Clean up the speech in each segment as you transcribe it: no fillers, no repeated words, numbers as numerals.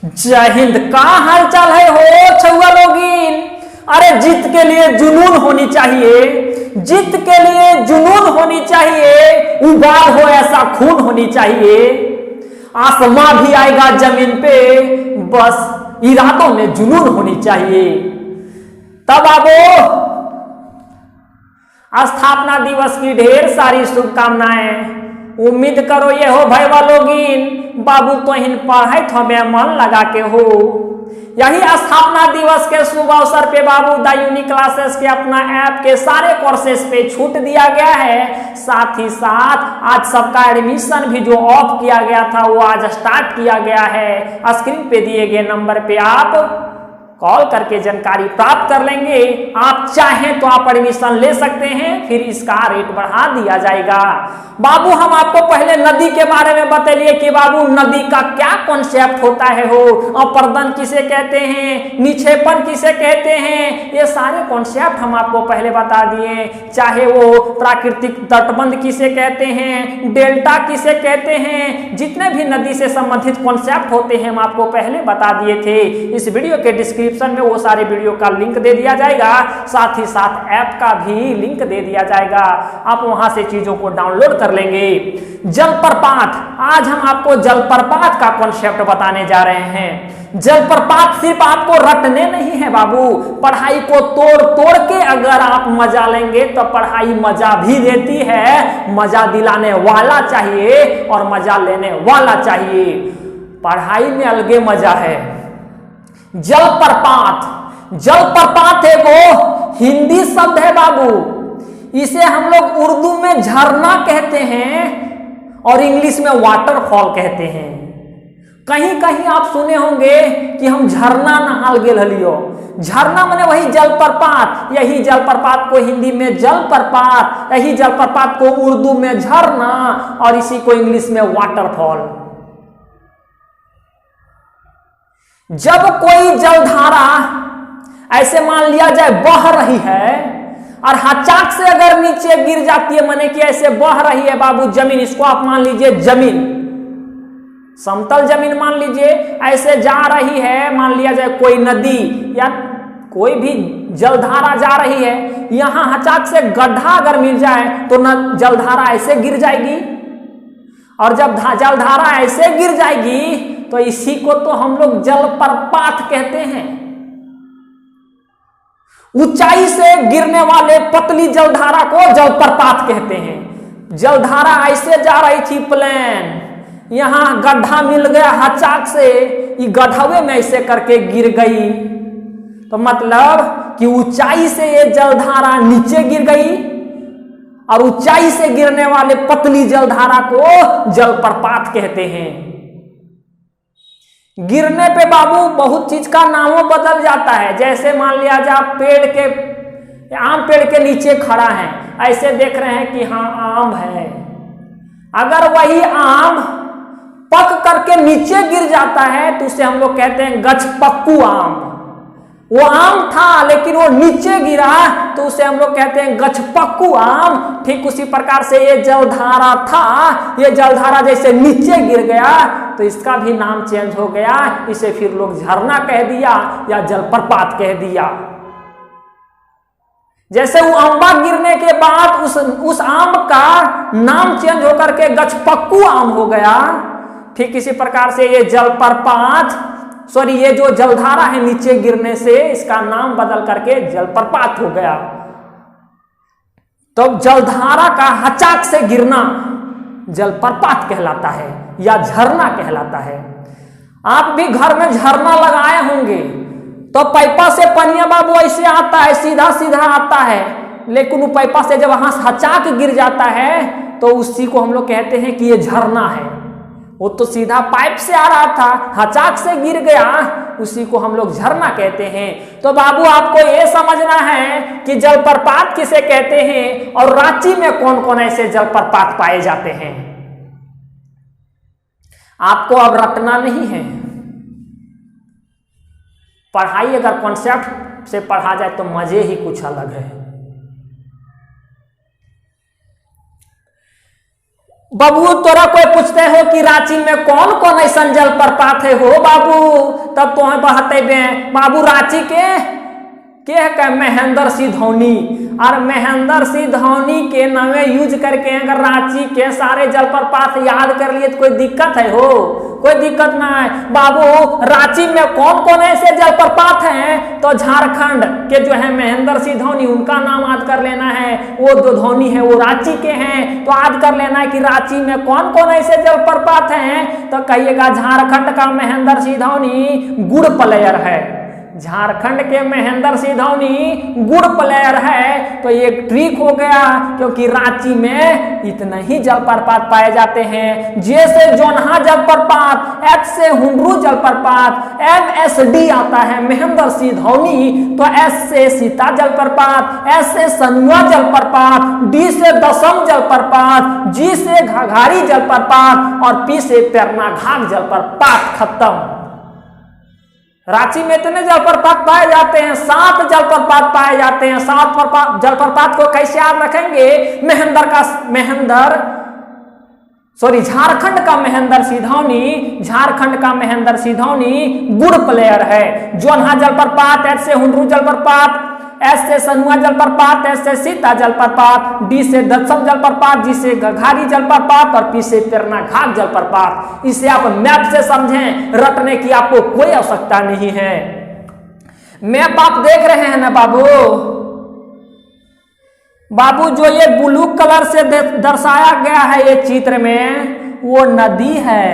जय हिंद। कहाँ हालचाल है हो छुआ लोगिन? अरे जीत के लिए जुनून होनी चाहिए, जीत के लिए जुनून होनी चाहिए, उबाल हो ऐसा खून होनी चाहिए। आसमां भी आएगा जमीन पे, बस इरादों में जुनून होनी चाहिए। तब आपको स्थापना दिवस की ढेर सारी शुभकामनाएं। उम्मीद करो ये हो भाई वालोगिन, बाबू तो इन पढ़ाई थमे मन लगा के हो। यही स्थापना दिवस के शुभ अवसर पे बाबू द यूनिक क्लासेस के अपना ऐप के सारे कोर्सेज पे छूट दिया गया है। साथ ही साथ आज सबका एडमिशन भी जो ऑफ किया गया था वो आज स्टार्ट किया गया है। स्क्रीन पे दिए गए नंबर पे आप कॉल करके जानकारी प्राप्त कर लेंगे। आप चाहें तो आप एडमिशन ले सकते हैं, फिर इसका रेट बढ़ा दिया जाएगा। बाबू हम आपको पहले नदी के बारे में बतलिए कि बाबू नदी का क्या कॉन्सेप्ट होता है हो, अपर्दन किसे कहते हैं, निक्षेपण किसे कहते हैं, ये सारे कॉन्सेप्ट हम आपको पहले बता दिए। चाहे वो प्राकृतिक तटबंध किसे कहते हैं, डेल्टा किसे कहते हैं, जितने भी नदी से संबंधित कॉन्सेप्ट होते हैं हम आपको पहले बता दिए थे। इस वीडियो के डिस्क्रिप्शन में वो सारे वीडियो का लिंक दे दिया जाएगा, साथ ही साथ ऐप का भी लिंक दे दिया जाएगा। आप वहां से चीजों को डाउनलोड कर लेंगे। जलप्रपात, आज हम आपको जलप्रपात का कॉन्सेप्ट बताने जा रहे हैं। जलप्रपात सिर्फ आपको रटने नहीं है बाबू, पढ़ाई को तोड़ तोड़ के अगर आप मजा लेंगे तो पढ़ाई मजा भी देती है। मजा दिलाने वाला चाहिए और मजा लेने वाला चाहिए। पढ़ाई में अलगे मजा है। जलप्रपात, जलप्रपात है वो हिंदी शब्द है बाबू। इसे हम लोग उर्दू में झरना कहते हैं और इंग्लिश में वाटरफॉल कहते हैं। कहीं कहीं आप सुने होंगे कि हम झरना नहाल गेल हलियो। झरना माने वही जलप्रपात, यही जलप्रपात को हिंदी में जलप्रपात, यही जलप्रपात को उर्दू में झरना और इसी को इंग्लिश में वाटरफॉल। जब कोई जलधारा ऐसे मान लिया जाए बह रही है और हचाक से अगर नीचे गिर जाती है, माने कि ऐसे बह रही है बाबू जमीन, इसको आप मान लीजिए जमीन, समतल जमीन मान लीजिए, ऐसे जा रही है, मान लिया जाए कोई नदी या कोई भी जलधारा जा रही है, यहां हचाक से गड्ढा अगर मिल जाए तो न जलधारा ऐसे गिर जाएगी, और जब जलधारा ऐसे गिर जाएगी तो इसी को तो हम लोग जलप्रपात कहते हैं। ऊंचाई से गिरने वाले पतली जलधारा को जलप्रपात कहते हैं। जलधारा ऐसे जा रही थी प्लेन, यहां गड्ढा मिल गया हचाक से, ये गड्ढावे में ऐसे करके गिर गई, तो मतलब कि ऊंचाई से ये जलधारा नीचे गिर गई और ऊंचाई से गिरने वाले पतली जलधारा को जलप्रपात कहते हैं। गिरने पे बाबू बहुत चीज का नामों बदल जाता है। जैसे मान लिया जाए पेड़ के, आम पेड़ के नीचे खड़ा है, ऐसे देख रहे हैं कि हाँ आम है, अगर वही आम पक करके नीचे गिर जाता है तो उसे हम लोग कहते हैं गछपक्कू आम। वो आम था लेकिन वो नीचे गिरा तो उसे हम लोग कहते हैं गछपक्कू आम। ठीक उसी प्रकार से ये जलधारा था, ये जलधारा जैसे नीचे गिर गया तो इसका भी नाम चेंज हो गया, इसे फिर लोग झरना कह दिया या जलप्रपात कह दिया। जैसे वो आंबा गिरने के बाद उस आम का नाम चेंज होकर के गछपक्कू आम हो गया, ठीक इसी प्रकार से ये जलप्रपात, सॉरी ये जो जलधारा है नीचे गिरने से इसका नाम बदल करके जलप्रपात हो गया। तो जलधारा का हचाक से गिरना जलप्रपात कहलाता है या झरना कहलाता है। आप भी घर में झरना लगाए होंगे तो पाइपा से पनिया बाबू ऐसे आता है, सीधा सीधा आता है, लेकिन वो पाइपा से जब वहां हचाक गिर जाता है तो उसी को हम लोग कहते हैं कि ये झरना है। वो तो सीधा पाइप से आ रहा था, हचाक से गिर गया, उसी को हम लोग झरना कहते हैं। तो बाबू आपको ये समझना है कि जलप्रपात किसे कहते हैं और रांची में कौन कौन ऐसे जलप्रपात पाए जाते हैं। आपको अब रटना नहीं है। पढ़ाई अगर कॉन्सेप्ट से पढ़ा जाए तो मजे ही कुछ अलग है। बाबू तोरा कोई पूछते हो कि रांची में कौन कौन ऐसा जलप्रपात है हो बाबू, तब तो बहते बाबू रांची के महेंद्र सिंह धोनी, और महेंद्र सिंह धोनी के नामे यूज करके अगर रांची के सारे जलप्रपात याद कर लिए तो कोई दिक्कत है हो? कोई दिक्कत ना है बाबू। रांची में कौन कौन ऐसे जलप्रपात हैं, तो झारखंड के जो है महेंद्र सिंह धोनी, उनका नाम याद कर लेना है। वो जो धोनी है वो रांची के हैं, तो याद कर लेना है कि रांची में कौन कौन ऐसे जलप्रपात हैं, तो कहिएगा झारखंड का महेंद्र सिंह धोनी गुड प्लेयर है। झारखंड के महेंद्र सिंह धोनी गुड प्लेयर है, तो ये ट्रिक हो गया, क्योंकि रांची में इतने ही जलप्रपात पाए जाते हैं। जैसे जोन्हा जलप्रपात, एच से हुंडरू जलप्रपात, MSD आता है महेंद्र सिंह धोनी, तो S से सीता जलप्रपात, S से सनुआ जलप्रपात, D से दसम जलप्रपात, G से घाघारी जलप्रपात और P से पेरना घाट जलप्रपात। खत्म। रांची में इतने जलप्रपात पाए जाते हैं, 7 जलप्रपात पाए जाते हैं। 7 जलप्रपात को कैसे याद रखेंगे? झारखंड का महेंद्र सिंह धोनी, झारखंड का महेंद्र सिंह धोनी गुड प्लेयर है। जोन्हा जलप्रपात, एच से हुंडरू जलप्रपात, एस से सनुआ जलप्रपात, एस से सीता जलप्रपात, डी से दसम जलप्रपात, जी से घाघारी जलप्रपात और पी से पेरना घाट जलप्रपात। इसे आप मैप से समझें, रटने की आपको कोई आवश्यकता नहीं है। मैप आप देख रहे हैं ना बाबू। बाबू जो ये ब्लू कलर से दर्शाया गया है ये चित्र में, वो नदी है।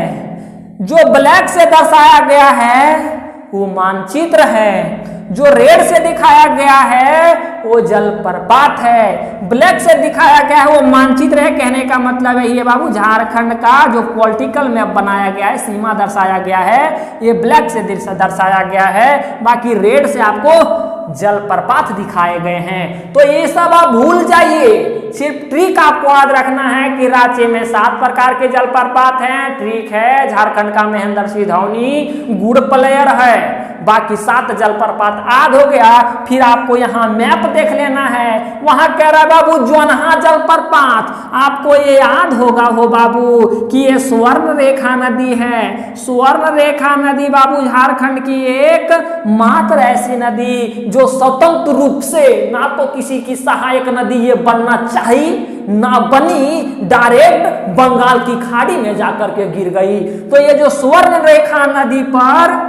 जो ब्लैक से दर्शाया गया है वो मानचित्र है। जो रेड से दिखाया गया है वो जलप्रपात है। ब्लैक से दिखाया गया है वो मानचित्र है। कहने का मतलब यही है बाबू, झारखंड का जो पॉलिटिकल मैप बनाया गया है, सीमा दर्शाया गया है, ये ब्लैक से दर्शाया गया है। बाकी रेड से आपको जलप्रपात दिखाए गए हैं। तो ये सब आप भूल जाइए। सिर्फ ट्रिक आपको याद रखना है कि रांची में 7 प्रकार के जलप्रपात हैं। ट्रिक है, झारखंड का महेंद्र सिंह धोनी गुड प्लेयर है। बाकी 7 जलप्रपात याद हो गया। फिर आपको यहाँ मैप देख लेना है। वहां कह रहा है बाबू जोन्हा जलप्रपात। आपको ये याद होगा हो बाबू कि ये स्वर्ण रेखा नदी है। स्वर्ण रेखा नदी बाबू झारखंड की एक मात्र ऐसी नदी जो स्वतंत्र रूप से, ना तो किसी की सहायक नदी ये बनना चाहिए ना बनी, डायरेक्ट बंगाल की खाड़ी में जाकर के गिर गई। तो ये जो स्वर्ण रेखा नदी पर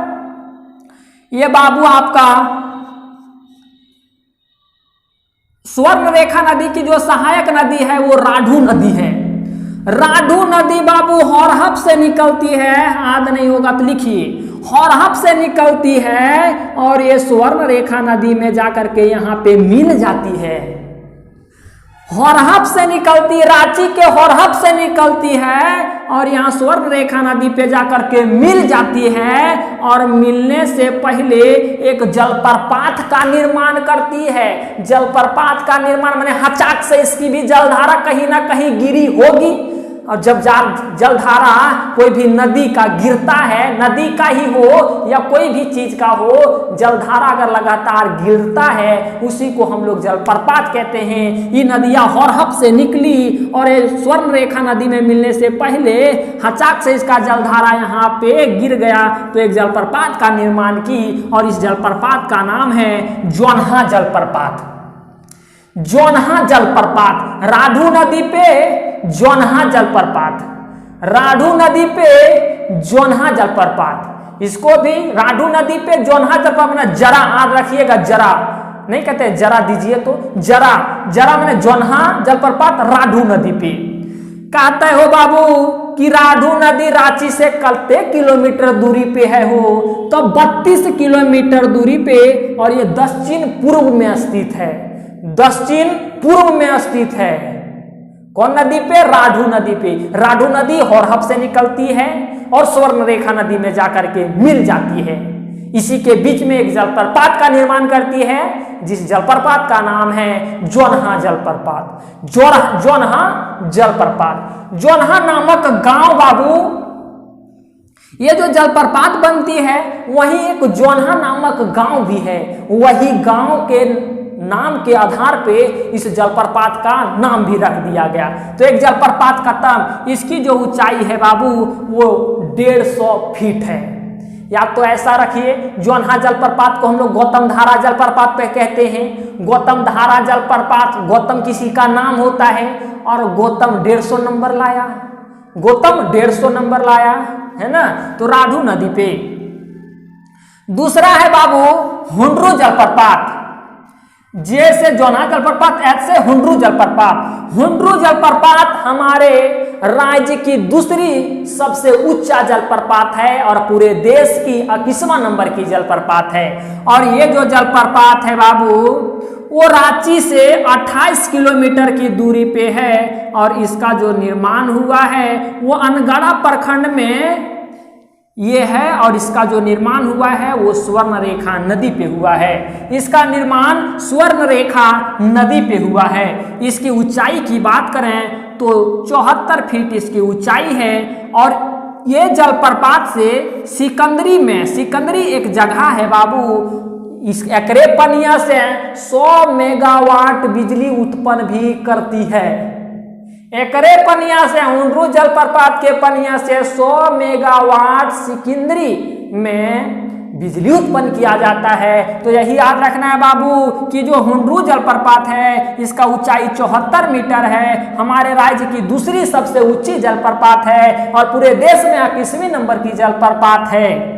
ये बाबू आपका स्वर्ण रेखा नदी की जो सहायक नदी है वो राढ़ू नदी है। राढ़ू नदी बाबू हौरहप से निकलती है। याद नहीं होगा तो लिखिए, हौरहप से निकलती है और ये स्वर्ण रेखा नदी में जाकर के यहाँ पे मिल जाती है। हौरहप से निकलती, रांची के हौरहप से निकलती है और यहाँ स्वर्ण रेखा नदी पे जाकर के मिल जाती है। और मिलने से पहले एक जलप्रपात का निर्माण करती है। जलप्रपात का निर्माण माने हचाक से इसकी भी जलधारा कहीं ना कहीं गिरी होगी। और जब जलधारा कोई भी नदी का गिरता है, नदी का ही हो या कोई भी चीज का हो, जलधारा अगर लगातार गिरता है उसी को हम लोग जलप्रपात कहते हैं। ये नदियां हौरहप से निकली और स्वर्ण रेखा नदी में मिलने से पहले हचाक से इसका जलधारा यहाँ पे गिर गया तो एक जलप्रपात का निर्माण की और इस जलप्रपात का नाम है जोन्हा जलप्रपात। जोन्हा जलप्रपात, राढ़ू नदी पे जोन्हा जलप्रपात, राढ़ू नदी पे जोन्हा जलप्रपात। इसको भी राढ़ू नदी पे जोन्हा जलप्रपात, जरा याद रखिएगा, जरा नहीं कहते जरा दीजिए तो जरा, जरा मैंने जोन्हा जलप्रपात राढ़ू नदी पे। कहते हो बाबू कि राढ़ू नदी रांची से कितने किलोमीटर दूरी पे है हो, तो 32 किलोमीटर दूरी पे और ये दक्षिण पूर्व में स्थित है। दक्षिण पूर्व में स्थित है। कौन नदी पे? राढ़ू नदी पे। राढ़ू नदी हौरहप से निकलती है और स्वर्ण रेखा नदी में जाकर के मिल जाती है। इसी के बीच में एक जलप्रपात का निर्माण करती है जिस जलप्रपात का नाम है जोन्हा जलप्रपात। जोन्हा जलप्रपात, जोन्हा नामक गांव बाबू, ये जो जलप्रपात बनती है वहीं एक जोन्हा नामक गांव भी है। वही गांव के नाम के आधार पे इस जलप्रपात का नाम भी रख दिया गया। तो एक जलप्रपात खत्म, इसकी जो ऊंचाई है बाबू वो 150 फीट है। या तो ऐसा रखिए, जोन्हा जलप्रपात को हम लोग गौतम धारा जलप्रपात पे कहते हैं। गौतम धारा जलप्रपात, गौतम किसी का नाम होता है और गौतम 150 नंबर लाया, गौतम 150 नंबर लाया है ना, तो राढ़ू नदी पे। दूसरा है बाबू हुंड्रू जलप्रपात, जैसे जोन्हा जलप्रपात ऐसे हुंड्रू जलप्रपात। हुंड्रू जलप्रपात हमारे राज्य की दूसरी सबसे ऊंचा जलप्रपात है और पूरे देश की 21वां नंबर की जलप्रपात है। और ये जो जलप्रपात है बाबू वो रांची से 28 किलोमीटर की दूरी पे है और इसका जो निर्माण हुआ है वो अनगढ़ा प्रखंड में ये है और इसका जो निर्माण हुआ है वो स्वर्ण रेखा नदी पे हुआ है। इसका निर्माण स्वर्ण रेखा नदी पे हुआ है। इसकी ऊंचाई की बात करें तो 74 फीट इसकी ऊंचाई है। और ये जलप्रपात से सिकंदरी में, सिकंदरी एक जगह है बाबू, इस एकरे पनिया से 100 मेगावाट बिजली उत्पन्न भी करती है। एकरे पनिया से, हुंड्रू जलप्रपात के पनिया से 100 मेगावाट सिकंदरी में बिजली उत्पन्न किया जाता है। तो यही याद रखना है बाबू कि जो हुंड्रू जलप्रपात है इसका ऊंचाई 74 मीटर है, हमारे राज्य की दूसरी सबसे ऊंची जलप्रपात है और पूरे देश में 21वें नंबर की जलप्रपात है।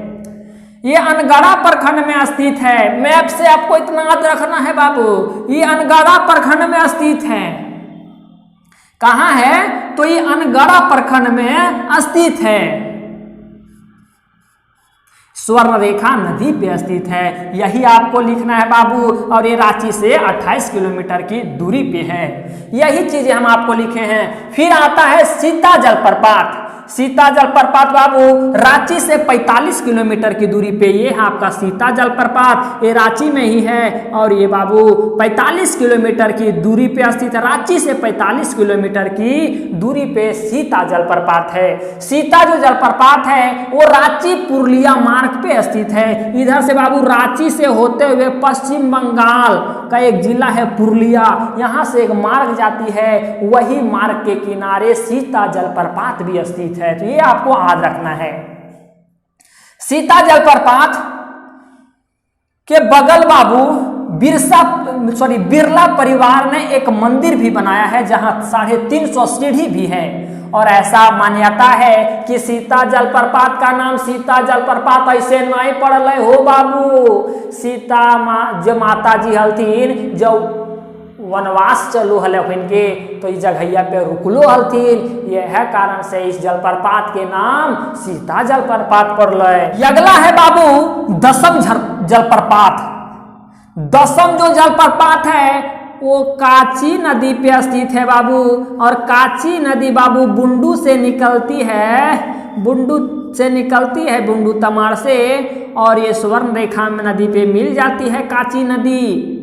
ये अनगढ़ा प्रखंड में स्थित है। मैप से आपको इतना याद रखना है बाबू, ये अनगढ़ा प्रखंड में स्थित है। कहाँ है? तो ये अनगढ़ा प्रखंड में स्थित है, स्वर्ण रेखा नदी पे स्थित है। यही आपको लिखना है बाबू। और ये रांची से 28 किलोमीटर की दूरी पे है। यही चीजें हम आपको लिखे हैं। फिर आता है सीता जलप्रपात। सीता जलप्रपात बाबू रांची से 45 किलोमीटर की दूरी पे ये है आपका सीता जलप्रपात। ये रांची में ही है और ये बाबू 45 किलोमीटर की दूरी पे स्थित है। रांची से 45 किलोमीटर की दूरी पे सीता जलप्रपात है। सीता जो जलप्रपात है वो रांची पुरुलिया मार्ग पे स्थित है। इधर से बाबू रांची से होते हुए पश्चिम बंगाल का एक जिला है पुरुलिया, यहाँ से एक मार्ग जाती है, वही मार्ग के किनारे सीता जलप्रपात भी स्थित है। तो ये आपको याद रखना है। सीता जलप्रपात के बगल बाबू बिरला परिवार ने एक मंदिर भी बनाया है जहां 350 सीढ़ी भी है। और ऐसा मान्यता है कि सीता जलप्रपात का नाम सीता जलप्रपात ऐसे नहीं पड़ल हो बाबू। सीता जो माता जी हलथिन जब वनवास चलू हलखिन के तो इस जगहिया पे रुकलो हलथिन, यह कारण से इस जलप्रपात के नाम सीता जलप्रपात पड़ल। अगला है बाबू दसम जलप्रपात। दसम जो जलप्रपात है वो काची नदी पे स्थित है बाबू। और काची नदी बाबू बुंडू से निकलती है, बुंडू तमाड़ से, और ये स्वर्ण रेखा में नदी पे मिल जाती है काची नदी।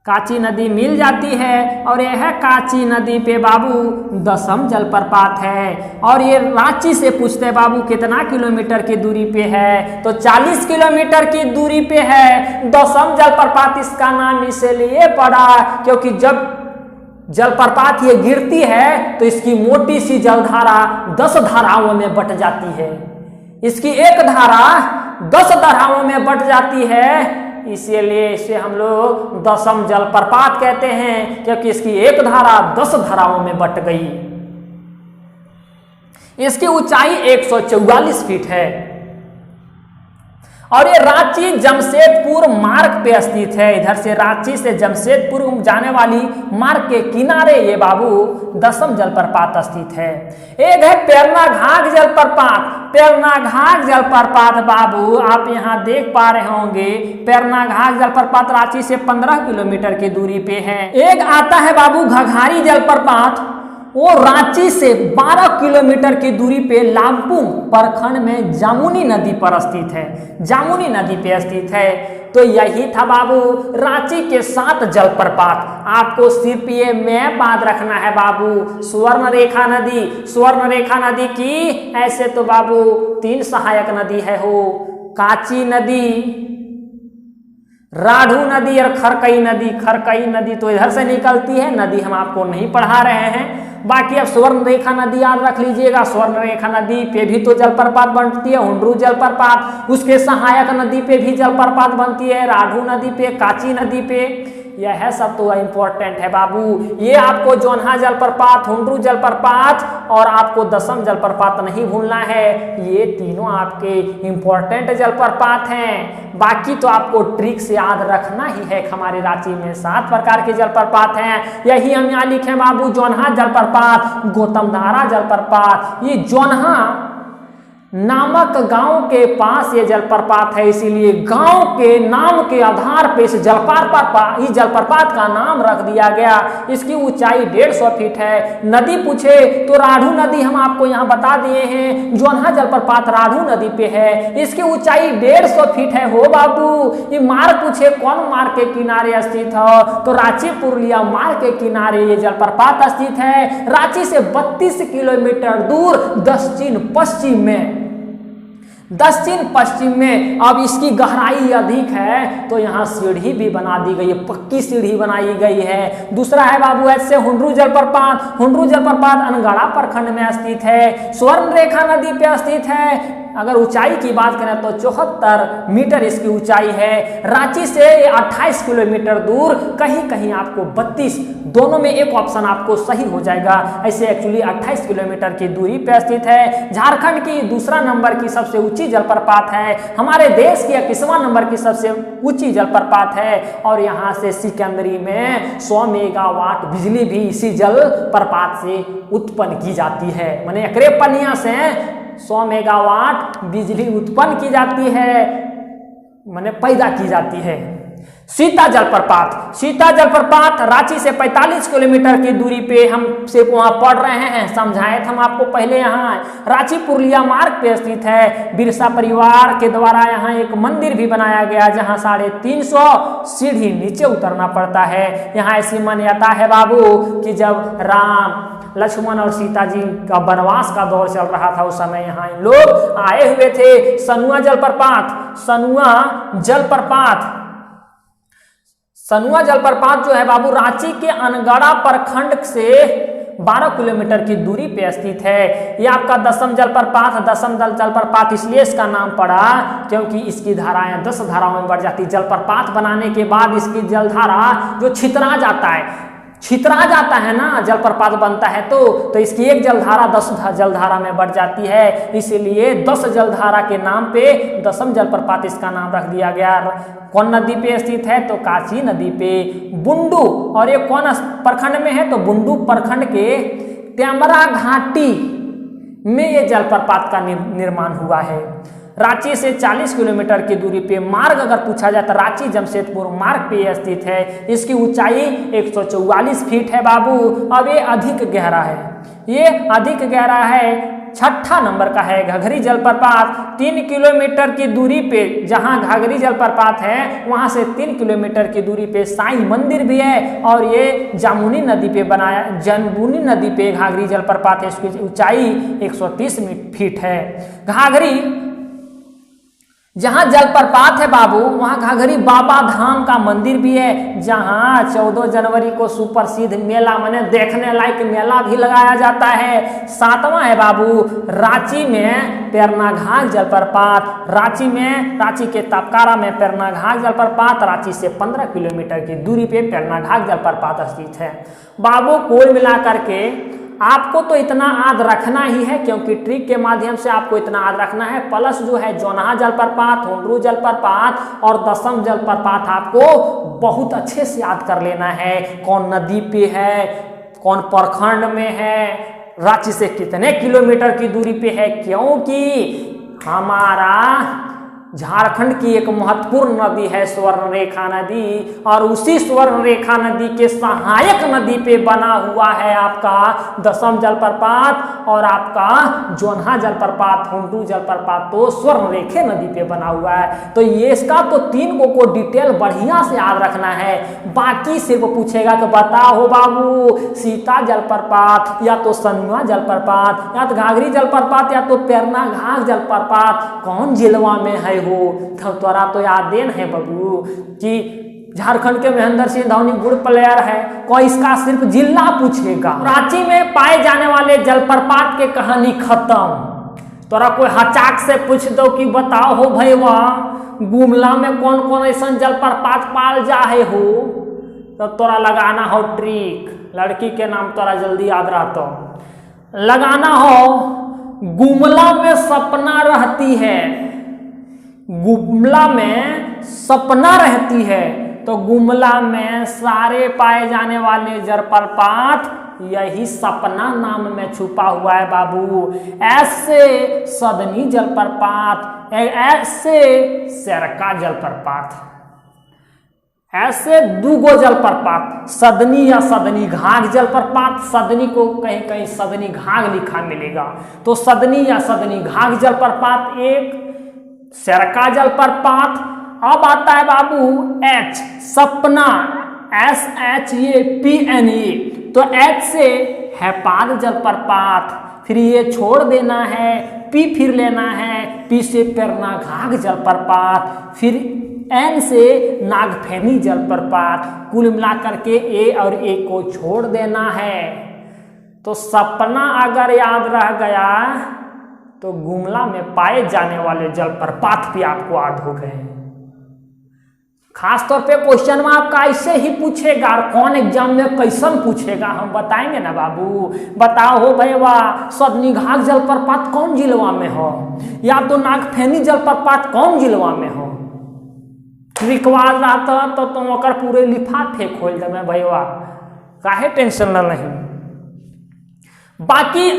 काची नदी मिल जाती है और यह काची नदी पे बाबू दसम जलप्रपात है। और ये रांची से पूछते हैं बाबू कितना किलोमीटर की दूरी पे है, तो 40 किलोमीटर की दूरी पे है। दसम जलप्रपात इसका नाम इसलिए पड़ा क्योंकि जब जलप्रपात ये गिरती है तो इसकी मोटी सी जलधारा 10 धाराओं में बट जाती है। इसकी एक धारा 10 धाराओं में बट जाती है, इसीलिए इसे हम लोग दसम जलप्रपात कहते हैं क्योंकि इसकी एक धारा 10 धाराओं में बट गई। इसकी ऊंचाई 144 फीट है और ये रांची जमशेदपुर मार्ग पे स्थित है। इधर से रांची से जमशेदपुर जाने वाली मार्ग के किनारे ये बाबू दसम जलप्रपात स्थित है। एक है पेरनाघाट जलप्रपात। पेरनाघाट जलप्रपात बाबू आप यहाँ देख पा रहे होंगे, पेरनाघाट जलप्रपात रांची से 15 किलोमीटर की दूरी पे है। एक आता है बाबू घघारी जलप्रपात, वो रांची से 12 किलोमीटर की दूरी पे लामपुंग प्रखंड में जामुनी नदी पर स्थित है। जामुनी नदी पे स्थित है। तो यही था बाबू रांची के 7 जलप्रपात। आपको सिर्फ ये मैप याद रखना है बाबू। स्वर्ण रेखा नदी, स्वर्ण रेखा नदी की ऐसे तो बाबू 3 सहायक नदी है हो, काची नदी, राढ़ू नदी और खरकई नदी तो इधर से निकलती है, नदी हम आपको नहीं पढ़ा रहे हैं। बाकी अब स्वर्ण रेखा नदी याद रख लीजिएगा, स्वर्ण रेखा नदी पे भी तो जलप्रपात बनती है, हुंड्रू जलप्रपात, उसके सहायक नदी पे भी जलप्रपात बनती है, राढ़ू नदी पे, काची नदी पे, यह सब तो इम्पोर्टेंट है बाबू। ये आपको जोन्हा जलप्रपात, हुंड्रू जलप्रपात और आपको दसम जलप्रपात नहीं भूलना है, ये तीनों आपके इम्पोर्टेंट जलप्रपात हैं। बाकी तो आपको ट्रिक से याद रखना ही है। हमारे रांची में 7 प्रकार के जलप्रपात हैं, यही हम यहाँ लिखे बाबू, जोन्हा जलप्रपात, गौतमधारा जलप्रपात। ये जोन्हा नामक गांव के पास ये जलप्रपात है, इसीलिए गांव के नाम के आधार पर इस जलप्रपात का नाम रख दिया गया। इसकी ऊंचाई 150 फीट है। नदी पूछे तो राढ़ू नदी हम आपको यहाँ बता दिए हैं, जोन्हा जलप्रपात राढ़ू नदी पे है, इसकी ऊंचाई 150 फीट है हो बाबू। ये मार्ग पूछे कौन मार्ग के किनारे स्थित है, तो रांची पुरुलिया मार्ग के किनारे ये जलप्रपात स्थित है, रांची से 32 किलोमीटर दूर दक्षिण पश्चिम में। अब इसकी गहराई अधिक है तो यहाँ सीढ़ी भी बना दी गई है, पक्की सीढ़ी बनाई गई है। दूसरा है बाबू ऐसे हुंड्रू जलप्रपात, हुंड्रू जलप्रपात अनगढ़ा प्रखंड में स्थित है, स्वर्ण रेखा नदी पे स्थित है। अगर ऊंचाई की बात करें तो 74 मीटर इसकी ऊंचाई है। रांची से 28 किलोमीटर दूर, कहीं कहीं आपको 32, दोनों में एक ऑप्शन आपको सही हो जाएगा। ऐसे एक्चुअली 28 किलोमीटर की दूरी पर स्थित है। झारखंड की दूसरा नंबर की सबसे ऊंची जलप्रपात है, हमारे देश की 21वां नंबर की सबसे ऊंची जलप्रपात है। और यहाँ से सिकंदरी में 100 मेगावाट बिजली भी इसी जलप्रपात से उत्पन्न की जाती है। माने एकरे पनिया से 100 मेगावाट बिजली उत्पन्न की जाती है, माने पैदा की जाती है। सीता जलप्रपात रांची से 45 किलोमीटर की दूरी पे हम से वहाँ पढ़ रहे हैं, समझाए थे हम आपको पहले। यहाँ रांची पुरुलिया मार्ग पे स्थित है। बिरसा परिवार के द्वारा यहाँ एक मंदिर भी बनाया गया, जहाँ 350 सीढ़ी नीचे उतरना पड़ता है। यहाँ ऐसी मान्यता है बाबू कि जब राम, लक्ष्मण और सीता जी का वनवास का दौर चल रहा था, उस समय यहाँ लोग आए हुए थे। सनुआ जलप्रपात जो है बाबू रांची के अनगढ़ा प्रखंड से 12 किलोमीटर की दूरी पे स्थित है। ये आपका दसम जलप्रपात इसलिए इसका नाम पड़ा क्योंकि इसकी धाराएं 10 धाराओं में बढ़ जाती। जलप्रपात बनाने के बाद इसकी जलधारा जो छितरा जाता है ना, जलप्रपात बनता है तो इसकी एक जलधारा 10 जलधारा में बढ़ जाती है, इसीलिए 10 जलधारा के नाम पे दसम जलप्रपात इसका नाम रख दिया गया। कौन नदी पे स्थित है, तो काची नदी पे। बुंडू, और ये कौन प्रखंड में है, तो बुंडू प्रखंड के त्यामरा घाटी में ये जलप्रपात का निर्माण हुआ है। रांची से 40 किलोमीटर की दूरी पे मार्ग अगर पूछा जाए तो रांची जमशेदपुर मार्ग पे यह स्थित है। इसकी ऊंचाई 144 फीट है बाबू। अब ये अधिक गहरा है, 6ठा नंबर का है। घाघरी जलप्रपात 3 किलोमीटर की दूरी पे, जहां घाघरी जलप्रपात है वहां से 3 किलोमीटर की दूरी पे साईं मंदिर भी है। और ये जमुनी नदी पे घाघरी जलप्रपात है, इसकी ऊंचाई 130 फीट है। घाघरी जहां जलप्रपात है बाबू, वहां घाघरी बाबा धाम का मंदिर भी है, जहां 14 जनवरी को सुप्रसिद्ध मेला, माने देखने लायक मेला भी लगाया जाता है। 7वां है बाबू रांची में पेरनाघाट जलप्रपात। रांची के तपकारा में पेरनाघाट जलप्रपात, रांची से 15 किलोमीटर की दूरी पे पेरनाघाट जलप्रपात स्थित है। बाबू कुल मिलाकर के आपको तो इतना याद रखना ही है, क्योंकि ट्रिक के माध्यम से आपको इतना याद रखना है। प्लस जो है जोन्हा जलप्रपात, हुंड्रू जलप्रपात और दसम जलप्रपात आपको बहुत अच्छे से याद कर लेना है। कौन नदी पे है, कौन प्रखंड में है, रांची से कितने किलोमीटर की दूरी पे है, क्योंकि हमारा झारखंड की एक महत्वपूर्ण नदी है स्वर्ण रेखा नदी, और उसी स्वर्ण रेखा नदी के सहायक नदी पे बना हुआ है आपका दसम जलप्रपात और आपका जोन्हा जलप्रपात, हुंड्रू जलप्रपात तो स्वर्ण रेखे नदी पे बना हुआ है। तो ये इसका तो 3 को डिटेल बढ़िया से याद रखना है। बाकी सिर्फ पूछेगा कि बताओ बाबू सीता जलप्रपात या तो सनुआ जलप्रपात या तो घाघरी जलप्रपात या तो पेरनाघाट जलप्रपात कौन जिलवा में है हो। तो तोरा तो याद देन है बाबू कि झारखंड के महेंद्र सिंह धोनी गुड प्लेयर है, कोई इसका सिर्फ जिला पूछेगा। रांची में पाए जाने वाले जलप्रपात के कहानी खत्म। तोरा कोई हचाक से पूछ दो कि बताओ हो भैया गुमला में कौन कौन ऐसा जलप्रपात पाल जाए हो, तो तोरा लगाना हो ट्रिक। लड़की के नाम तोरा जल्दी याद रहता लगाना हो। गुमला में सपना रहती है, गुमला में सपना रहती है, तो गुमला में सारे पाए जाने वाले जलप्रपात यही सपना नाम में छुपा हुआ है बाबू। ऐसे सदनी जलप्रपात, ऐसे सरका जलप्रपात, ऐसे दूगो जलप्रपात, सदनी या सदनी घाघ जलप्रपात। सदनी को कहीं कहीं सदनी घाघ लिखा मिलेगा, तो सदनी या सदनी घाघ जलप्रपात एक, सरका जलप्रपात। अब आता है बाबू एच सपना, SHAPNA, तो एच से हैपाद जलप्रपात, फिर ये छोड़ देना है, पी फिर लेना है, पी से पेरना घाघ जलप्रपात, फिर एन से नागफेनी जलप्रपात। कुल मिलाकर के ए और ए को छोड़ देना है। तो सपना अगर याद रह गया तो गुमला में पाए जाने वाले जलप्रपात भी आपको याद हो गए। खास तौर पे क्वेश्चन में आपका ऐसे ही पूछेगा, और कौन एग्जाम में कैसन पूछेगा हम बताएंगे ना बाबू। बताओ हो भैया सदनी घाघ जलप्रपात कौन जिलवा में हो, या तो नागफेनी जलप्रपात कौन जिलवा में हो। रिकवाज रहता तो तुम ओकर पूरे लिफाफे खोल दे में भैया, काहे टेंशन न नहीं। बाकी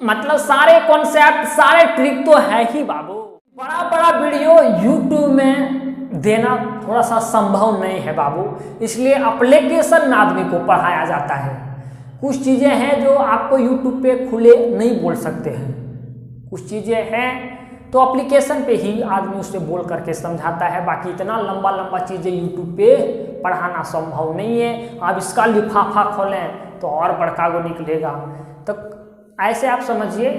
मतलब सारे कॉन्सेप्ट सारे ट्रिक तो है ही बाबू। बड़ा बड़ा वीडियो यूट्यूब में देना थोड़ा सा संभव नहीं है बाबू, इसलिए एप्लीकेशन आदमी को पढ़ाया जाता है। कुछ चीज़ें हैं जो आपको यूट्यूब पे खुले नहीं बोल सकते हैं, कुछ चीज़ें हैं तो एप्लीकेशन पे ही आदमी उससे बोल करके समझाता है। बाकी इतना लंबा लंबा चीज़ें यूट्यूब पे पढ़ाना संभव नहीं है। अब इसका लिफाफा खोलें तो और बड़का गो निकलेगा, तो ऐसे आप समझिए।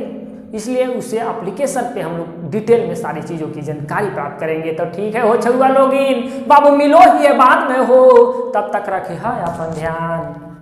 इसलिए उसे एप्लीकेशन पे हम लोग डिटेल में सारी चीज़ों की जानकारी प्राप्त करेंगे। तो ठीक है हो छुआ लोगिन बाबू, मिलो ही बाद में हो, तब तक रखे है अपन ध्यान।